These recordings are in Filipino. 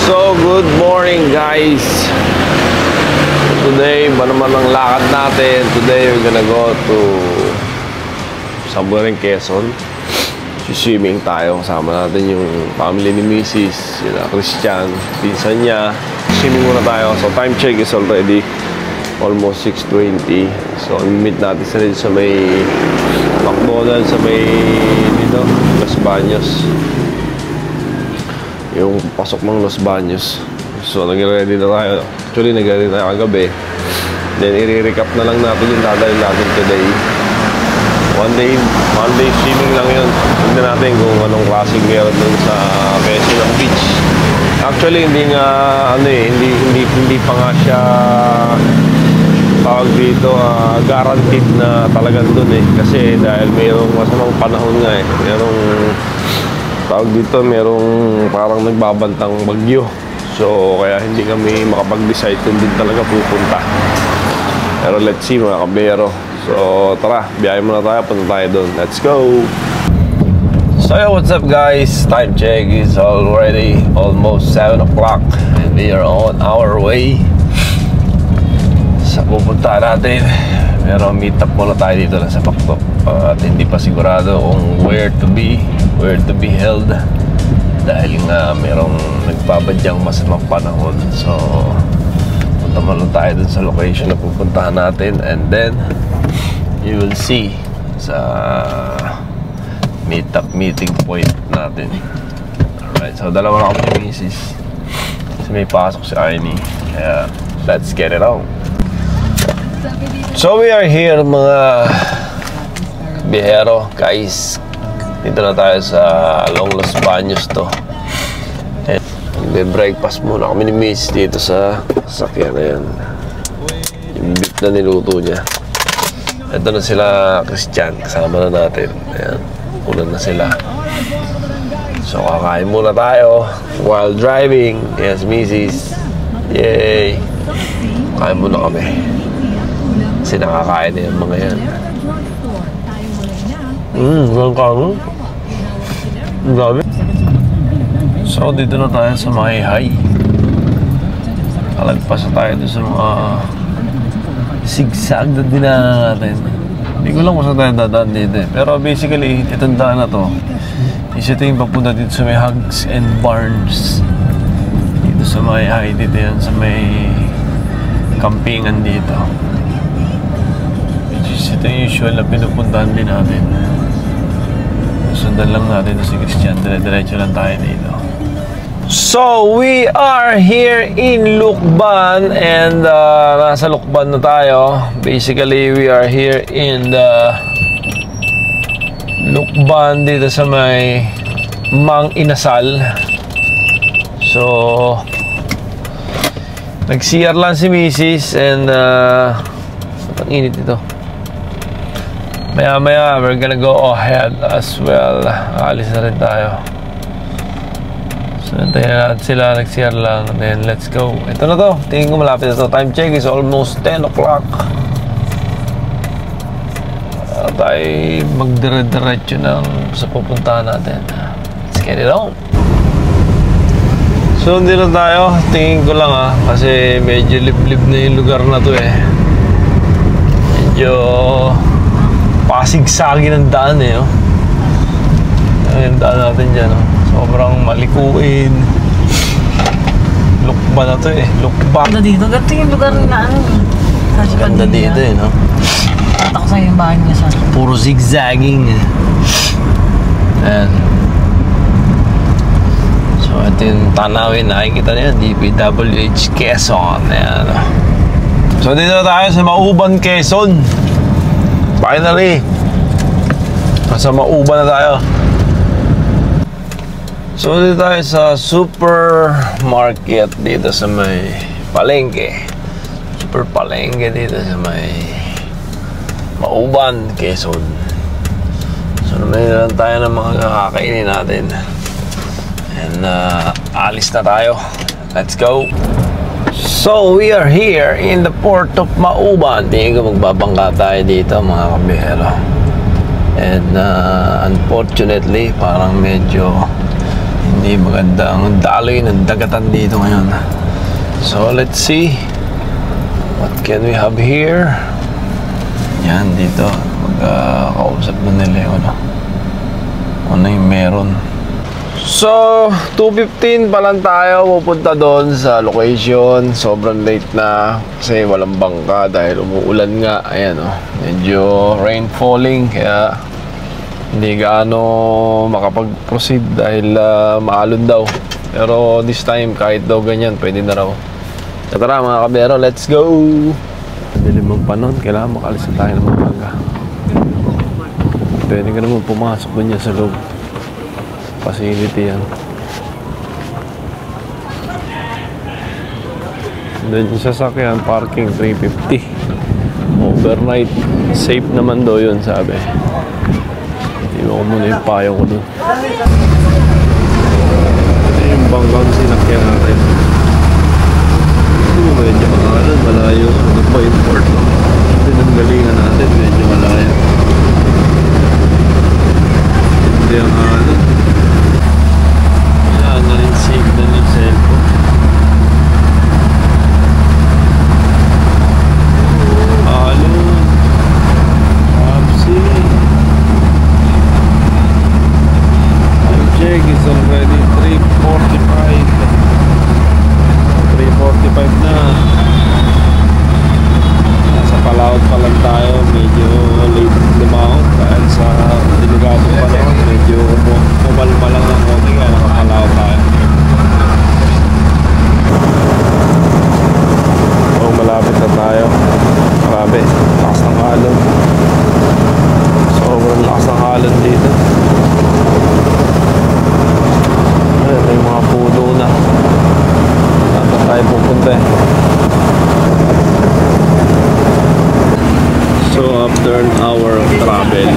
So, good morning guys. Today, ba naman ang lakad natin? Today, we're gonna go to somewhere in Quezon. Swimming tayo. Kasama natin yung family ni Mrs. Sila Christian, pinsan niya. Swimming muna tayo. So, time check is already almost 6:20. So, meet natin sila sa may McDonald's, sa may dito, Los Baños. Yung pasok ng Los Baños. So, nag-ready na tayo. Actually, nag-ready na tayo kagabi. Then, i-recap na lang natin yung dadalhin natin today. One day swimming lang yun. Tignan natin kung anong klaseng meron dun sa Quezon Beach. Actually, hindi nga, hindi pa nga siya tawag dito, guaranteed na talagang dun eh. Kasi dahil mayroong masamang panahon nga eh. Tawag dito, merong parang nagbabantang bagyo. So, kaya hindi kami makapag-decide kung din talaga pupunta. Pero let's see mga kabero. So, tara, biyahe muna tayo, punta tayo doon. Let's go! So, yo, what's up guys? Time check is already almost 7 o'clock. And we are on our way sa pupunta natin. Pero meet up muna tayo dito lang sa Paktok. At hindi pa sigurado kung where to be held dahil nga merong nagbabadyang masamang panahon. So punta muna tayo dun sa location na pupuntahan natin, and then you will see sa meeting point natin. Alright, so dalawa na kami ni Mrs. Kasi may pasok si Aini, kaya let's get it on. So we are here mga bihero guys. Dito na tayo sa Long Los Baños to. And breakfast muna kami ni Miss dito sa sasakyan na yan. Yung beef na niluto niya. Ito na sila Christian, kasama na natin. Ayan, ulan na sila. So kakain muna tayo while driving. Yes, Mrs. Yay! Kain muna kami. Kasi nakakain na yung mga yan. Walang kamo. Grabe. So, dito na tayo sa Mahihay. Kalagpas na tayo doon sa mga sigsag na dinaanan natin. Hindi ko lang kung saan tayo dadaan dito eh. Pero basically, itong daan na to is ito yung papunta dito sa may Hugs and Barns. Dito sa Mahihay. Dito yan sa may campingan dito. Ito yung usual na pinupuntahan din natin. Sundan lang natin si Christian. Dire-diretso lang tayo dito. So, we are here in Lucban. And nasa Lucban na tayo. Basically, we are here in the Lucban dito sa may Mang Inasal. So, nag-CR lang si Mrs. And ang init ito. Maya we're gonna go ahead as well. Alis na rin tayo. So nantayin natin sila, nag-CR lang. And then let's go. Ito na to, tingin ko malapit na to. Time check is almost 10 o'clock. Tayo magdire-diretso sa pupuntahan natin. Let's get it on. So hindi na tayo, tingin ko lang kasi medyo liblib na yung lugar na to eh. Medyo pasigsagi ng daan eh, oh. Ayun, daan natin dyan, oh. Sobrang malikuin. Lukba na to eh, lukba. Ganda dito, ganito yung lugar na ano. Ganda dito eh, no? Tatak sa yung bahay niya sa puro zigzagging. Ayan. So ito yung tanawin, nakikita niyo, DPWH Quezon. Ayan. So dito na tayo sa Mauban, Quezon. Finally, nasa Mauban na tayo. So dito tayo sa supermarket dito sa may palengke. Super palengke dito sa may Mauban, Quezon. So naman lang tayo ng mga kakainin natin. And alis na tayo. Let's go. So, we are here in the port of Mauban. Tingin ko magbabangka tayo dito mga kabihero. And unfortunately, parang medyo Hindi maganda ang daloy ng dagatan dito ngayon. So let's see what can we have here. Yan dito magkakausap na nila yung ano yung meron. So 2:15 pa lang tayo pupunta doon sa location. Sobrang late na kasi walang bangka dahil umuulan nga. Ayan medyo rain falling kaya hindi gaano makapag-proceed dahil maalon daw. Pero this time kahit daw ganyan pwede na raw. So tara mga kabero, let's go! Dilim ang panahon, kailangan makalis na tayo ng umaga. Pwede ka naman pumasok ba niya sa loob. Facility yan. Doon yung sasakyan, parking 350. Overnight, safe naman daw yun sabi. Iwan ko muna yung payo ko doon. Ito yung banggang sinakyan natin. Medyo malayo. Ano pa yung port? Pinanggalingan natin, medyo malayo. Hindi ang wala na rin signal ng cellphone. Check is already 3:45. 3:45 na. Nasa Palawan pa lang tayo. Medyo late lumahon dahil sa delikado panahon. Medyo kumalma lang ng konti kaya nakapalaw tayo. So malapit na tayo. Grabe, lakas ng alon. Sobrang lakas ng alon dito. May mga puno na. Saan tayo pupunta eh. So after an hour of travel,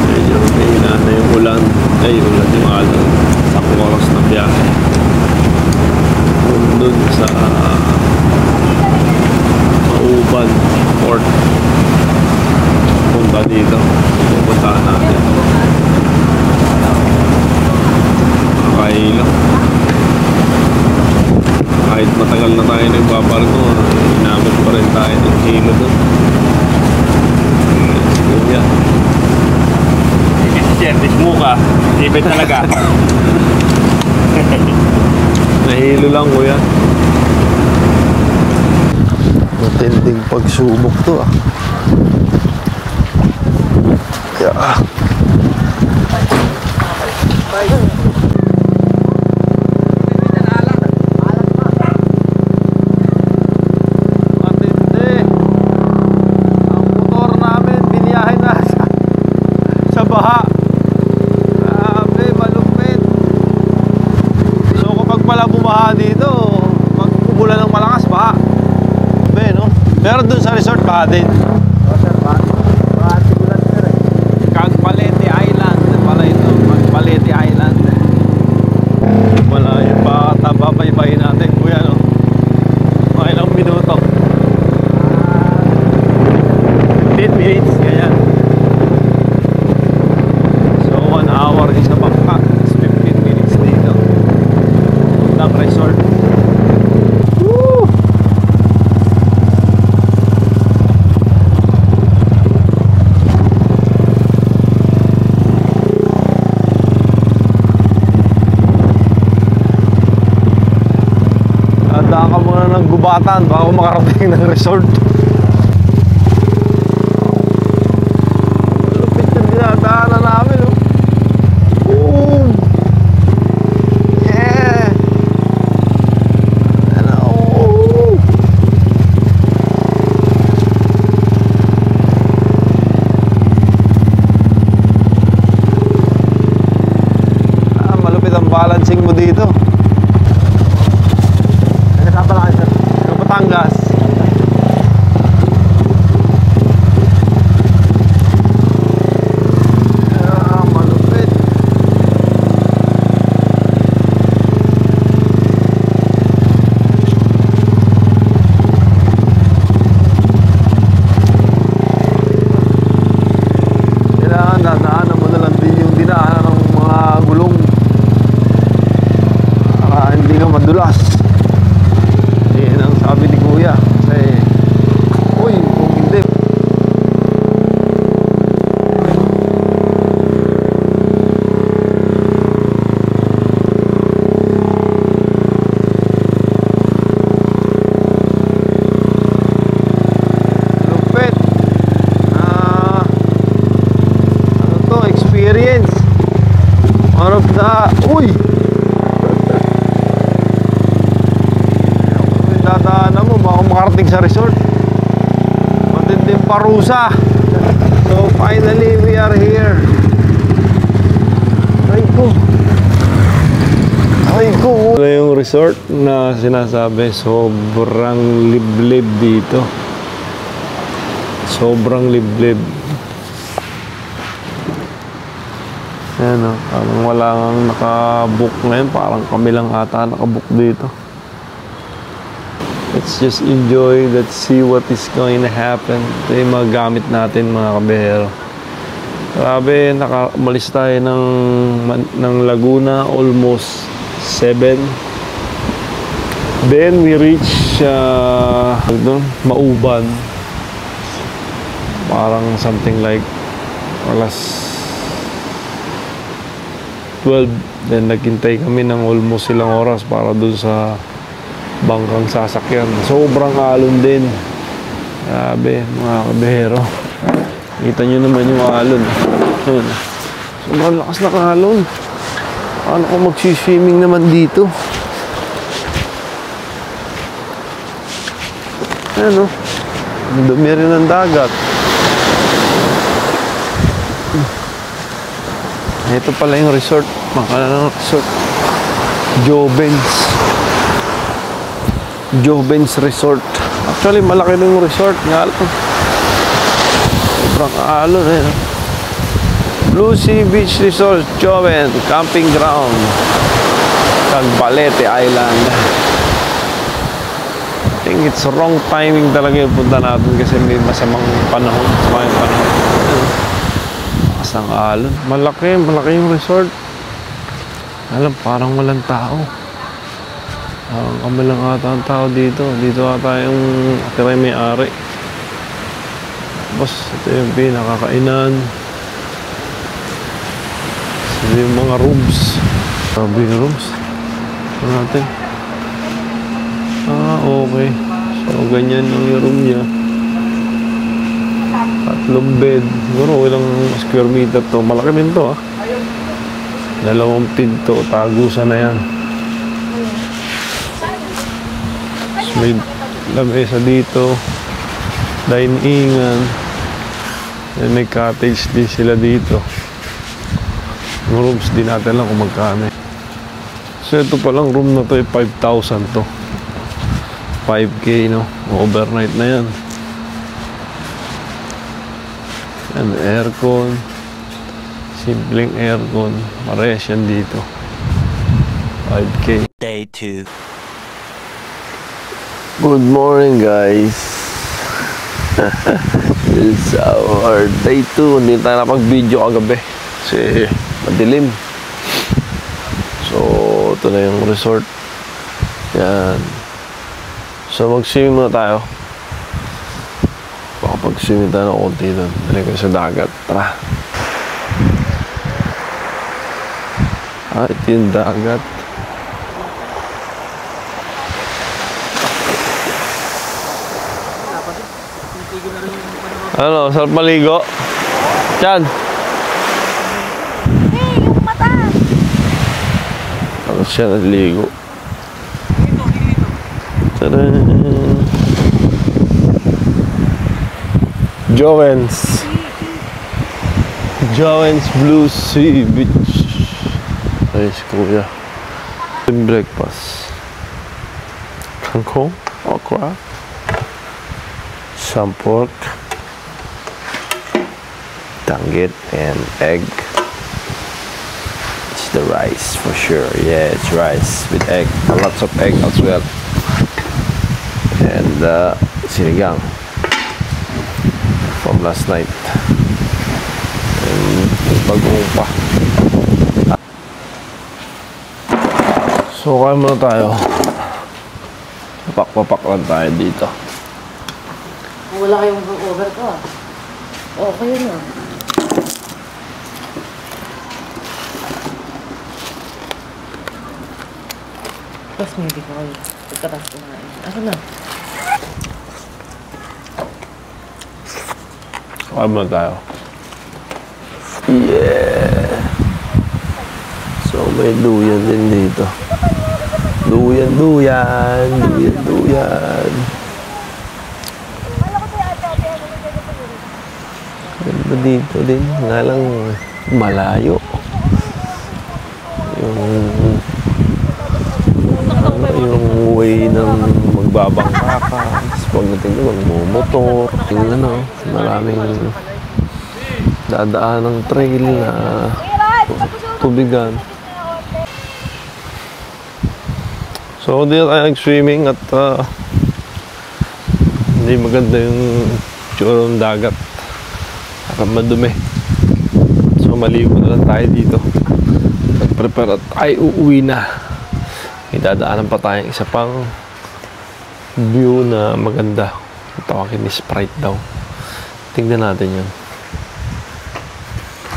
medyo mahina na yung ulan. Ulan yung alon. Sa oras na biyahe. Doon sa Mauban Port. Punta dito. Pupuntahan natin. Kahilo. Kahit matagal na tayo nagbabarko, inabot pa rin tayo ng hilo doon. Let's go yan. Service mo ka, ibig talaga. Nahilo lang kuya. Matinding pagsubok to Yeah. Pero dun sa resort ba din? Cagpalete Island pala ito. Cagpalete Island. Malayo pa tababaybayin natin kuya mga ilang minuto. 10 minutes ganyan. So 1 hour is na bangka. 15 minutes dito. Ng resort. Daan ka muna ng gubatan bago makarating ng resort. Lupit yung dinadaanan namin Boom! Yeah! Malupit ang balancing mo dito. Batangas. Malupit. Kailangan dadaanan mo na lang din yung dinaanan ng mga gulong. One of the... Uy! Yung dadaanan mo, baka makarating sa resort. Matinding parusa. So finally, we are here. Ay ko. Ay ko. Ito yung resort na sinasabi, sobrang liblib dito. Sobrang liblib. Ayan o, parang wala kang nakabook ngayon. Parang kami lang ata nakabook dito. Let's just enjoy. Let's see what is going to happen. Ito yung mga gamit natin, mga kabihero. Grabe, umalis tayo ng Laguna almost 7. Then we reach Mauban. Parang something like alas 12. Then naghintay kami ng almost ilang oras para dun sa bangkang sasakyan. Sobrang alon din. Grabe, mga kabihero. Kita nyo naman yung alon. Sobrang lakas na alon. Paano ko magsiswimming naman dito? Ayan o. Ang dumi rin ng dagat. Ito pala yung resort. Makalang resort. Jovens Resort. Actually, malaki na yung resort. Nga lang. Sobrang alon eh. Blue Sea Beach Resort, Joven, Camping Ground, Cagbalete Island. I think it's wrong timing talaga yung punta natin kasi may masamang panahon. Masamang panahon. Kasang alon. Malaki yung resort. Alam, parang walang tao. Kami lang ata ang tao dito. Dito ata yung atira may-ari. Tapos, ito yung pinakakainan. Ito yung mga rooms. Sabi yung rooms. Ito natin. Okay. So, ganyan yung room niya. 3 bed. Siguro, ilang square meter to. Malaki din to, 2 pinto. Tagusan na yan. Tapos may lamesa dito. Diningan. And may cottage din sila dito. Yung rooms din natin lang kung magkano. So ito palang room na to ay 5,000 to. 5K, no? Overnight na yan. And aircon. Simpleng aircon. Parehas yan dito. 5K. Day 2. Good morning, guys. It's our day 2. Hindi tayo napag-video kagabi kasi madilim. So, ito na yung resort. Yan. So, mag-swimming muna tayo. Baka pag-swimming tayo ng konti doon. Dali ko sa dagat. Tara. Ito yung dagat. Ano, sarap maligo? Yan. Hey, yung mata! Tapos siya naligo. Tadaan! Jovens Blue Sea Beach. Ayos, kuya. Breakfast. Kangkong, okra, some pork, tanggit, and egg. It's the rice for sure. Yeah, it's rice with egg. Lots of egg as well. And sinigang from last night. And bagong pa. So, kaya muna tayo. Papak-papak lang tayo dito. Wala kayong over ko ah. Okay na. Tapos hindi ko kayo. Pagkatas ko na. Ako na. Kaya muna tayo. Yeah! May duyan din dito. Duyan, duyan. Duyan, duyan. Ganda dito din. Nga lang malayo. Yung way ng magbabangka ka. Tapos pagdating na magmumotor. Yung maraming dadaan ng trail na tubigan. So, dito tayo nag-swimming at hindi maganda yung tsura ng dagat. Parang madumi. So, maligo na lang tayo dito. Nag-prepare at ay uuwi na. Idadaanan pa tayong isa pang view na maganda. Tawagin ni Sprite daw. Tingnan natin yan.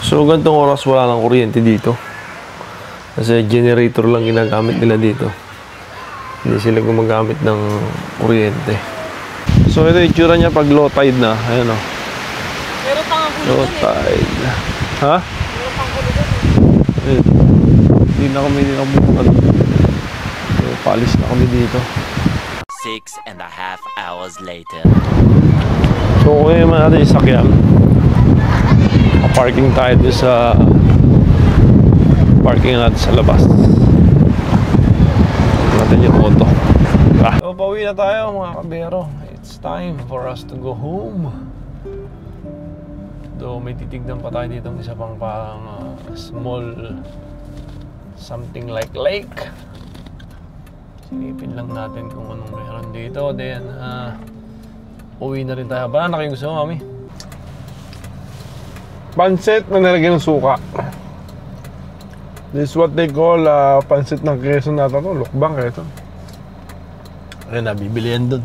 So, ganitong oras wala ng kuryente dito. Kasi generator lang ginagamit nila dito. Hindi sila gumagamit ng kuryente. So, ito yung itsura niya pag low tide na. Ayan o. Meron pang ang Low tide. Ha? Meron pang gulo doon. Ayun. Hindi na kami bumunod. So, palis na kami dito. 6.5 hours later. So, kung naman natin yung sakyan, parking tayo doon sa parking natin sa labas. Natin yung auto. So, pauwi na tayo mga kabero. It's time for us to go home. Though may titignan pa tayo dito isa pang parang small something like lake. Silipin lang natin kung anong meron dito. Then uwi na rin tayo. Banana kayo gusto mo, mami? Pansit na nilagyan ng suka. This is what they call pansit ng Quezon natin to. Lukbang Quezon. Ayun na, bibili yan dun.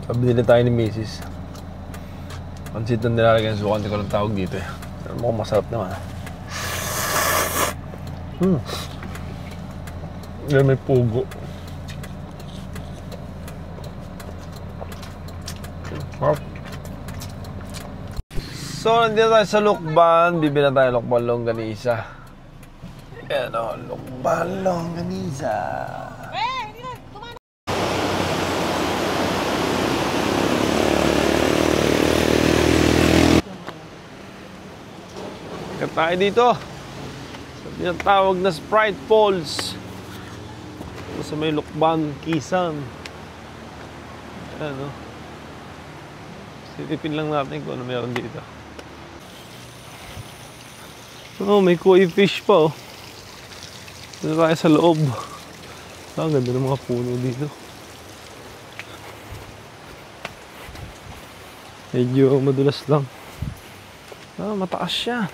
Sabi nila tayo ni Mrs. Pansit na nilalagyan ng suka. Hindi ko lang tawag dito eh. Pero mukhang masarap naman. Yan may pugo. Wow. So, nandito tayo sa Lukban. Bibili na tayo Lukban Longganisa. Ayan o, Lukban Longganisa. Ikat tayo dito. Sa tinatawag na Sprite Falls. Ito sa may Lukban, Kisan. Ayan o. Silipin lang natin kung ano meron dito. Oh, may koi fish pa oh. Dito tayo sa loob. Ah, ganda ng mga puno dito. Medyo madulas lang. Ah, mataas siya.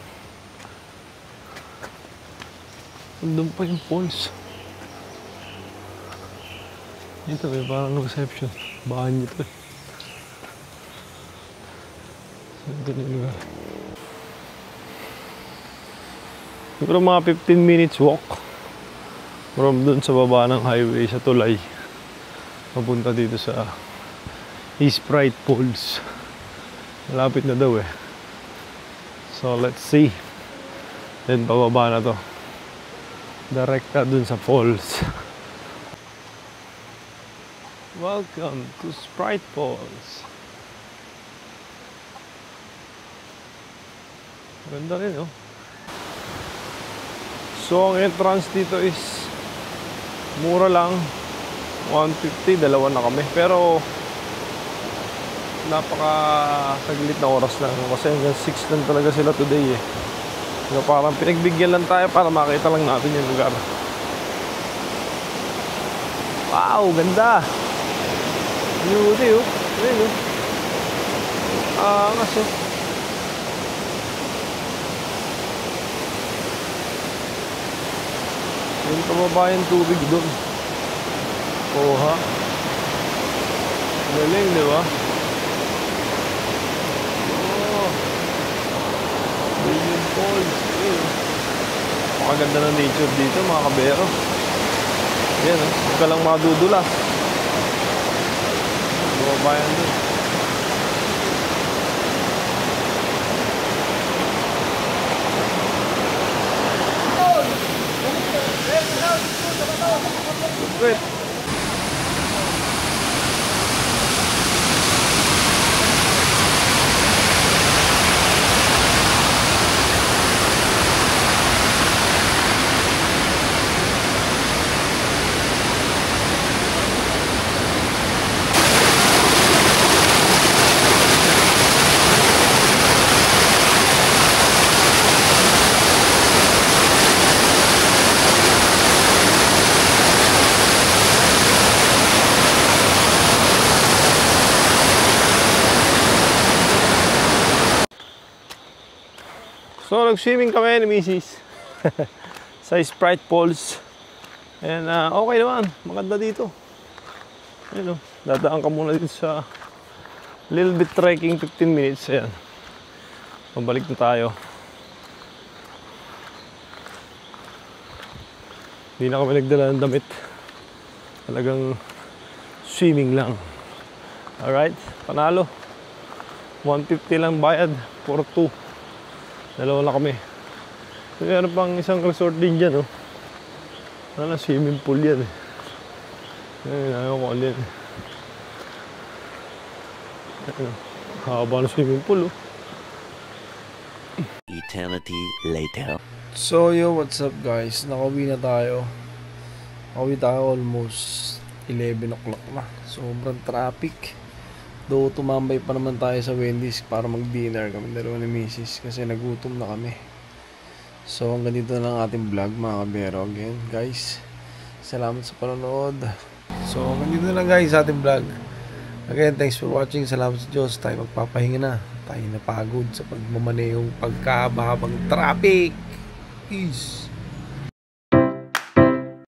Andun pa yung falls. Dito may parang reception. Bahan nito eh. Ito na yung lugar. Siguro mga 15 minutes walk from dun sa baba ng highway sa tulay papunta dito sa Sprite Falls. Malapit na daw eh. So let's see. Then pababa na to. Direkta dun sa falls. Welcome to Sprite Falls. Ganda rin oh. So ang entrance dito is mura lang, 150, dalawa na kami. Pero napaka saglit na oras lang kasi hanggang 6 lang talaga sila today eh. So, parang pinagbigyan lang tayo para makita lang natin yung lugar. Wow, ganda. Beauty oh. Ayun oh. Angas oh. Yung pababa yung tubig doon. Oha. Galing, di ba? Oh. Billion Falls. Makaganda na nature dito, mga kabero. Yan, huwag ka lang madudulas. Bumaba yan doon. Wait. So, nag-swimming kami ni Mrs. sa Sprite Falls. And okay naman, maganda dito. Ayun, dadaan ka muna dito sa little bit trekking, 15 minutes. Ayan. Pabalik na tayo. Hindi na kami nagdala ng damit. Talagang swimming lang. Alright, panalo. 150 lang bayad for 2. Dalawa na kami. Meron pang isang resort din dyan, oh. Wala, swimming pool yan, eh. Ayun, ayaw ko alin. Ayun, haba na swimming pool, oh. Eternity later. So yo, what's up guys? Nakauwi na tayo. Nakauwi tayo almost 11 o'clock na. Sobrang traffic. Though tumambay pa naman tayo sa Wendy's para mag-dinner kami dalawa ni Mrs. kasi nagutom na kami. So hanggang dito na ang ating vlog mga kabero. Again guys, salamat sa panonood. So hanggang dito na lang guys sa ating vlog. Again, thanks for watching. Salamat sa Diyos. Tayo magpapahinga na. Tayo napagod sa pagmamanehong pagkahabang traffic. Peace.